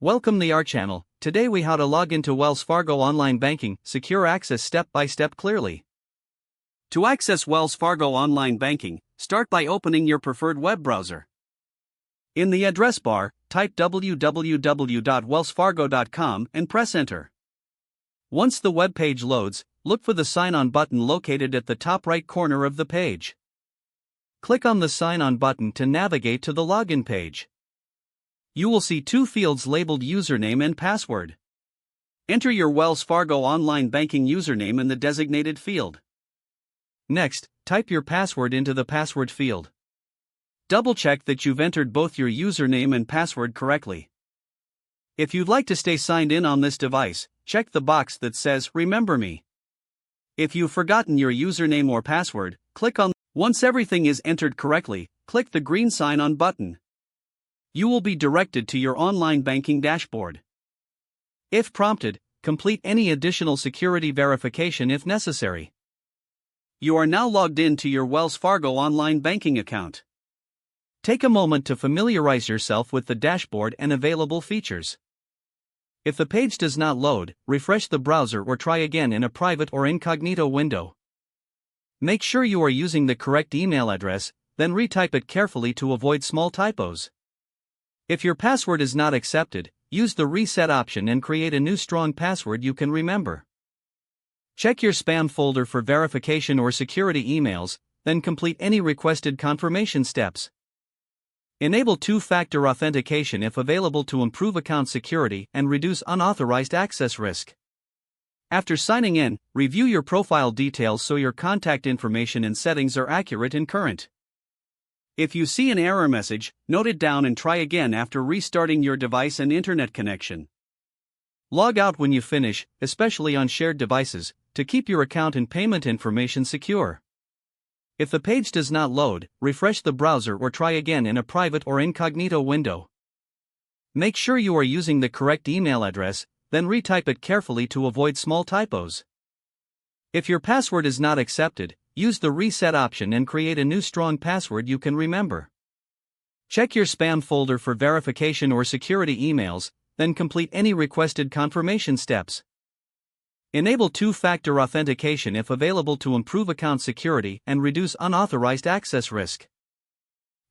Welcome to our channel. Today we how to log into Wells Fargo online banking, secure access step by step clearly. To access Wells Fargo online banking, start by opening your preferred web browser. In the address bar, type www.wellsfargo.com and press enter. Once the web page loads, look for the sign on button located at the top right corner of the page. Click on the sign on button to navigate to the login page. You will see two fields labeled username and password. Enter your Wells Fargo online banking username in the designated field. Next, type your password into the password field. Double-check that you've entered both your username and password correctly. If you'd like to stay signed in on this device, check the box that says Remember Me. If you've forgotten your username or password, click on. Once everything is entered correctly, click the green sign on button. You will be directed to your online banking dashboard. If prompted, complete any additional security verification if necessary. You are now logged in to your Wells Fargo online banking account. Take a moment to familiarize yourself with the dashboard and available features. If the page does not load, refresh the browser or try again in a private or incognito window. Make sure you are using the correct email address, then retype it carefully to avoid small typos. If your password is not accepted, use the reset option and create a new strong password you can remember. Check your spam folder for verification or security emails, then complete any requested confirmation steps. Enable two-factor authentication if available to improve account security and reduce unauthorized access risk. After signing in, review your profile details so your contact information and settings are accurate and current. If you see an error message, note it down and try again after restarting your device and internet connection. Log out when you finish, especially on shared devices, to keep your account and payment information secure. If the page does not load, refresh the browser or try again in a private or incognito window. Make sure you are using the correct email address, then retype it carefully to avoid small typos. If your password is not accepted, use the reset option and create a new strong password you can remember. Check your spam folder for verification or security emails, then complete any requested confirmation steps. Enable two-factor authentication if available to improve account security and reduce unauthorized access risk.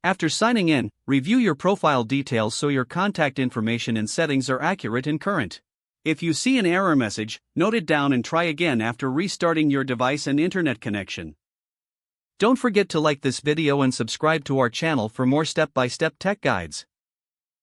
After signing in, review your profile details so your contact information and settings are accurate and current. If you see an error message, note it down and try again after restarting your device and internet connection. Don't forget to like this video and subscribe to our channel for more step-by-step tech guides.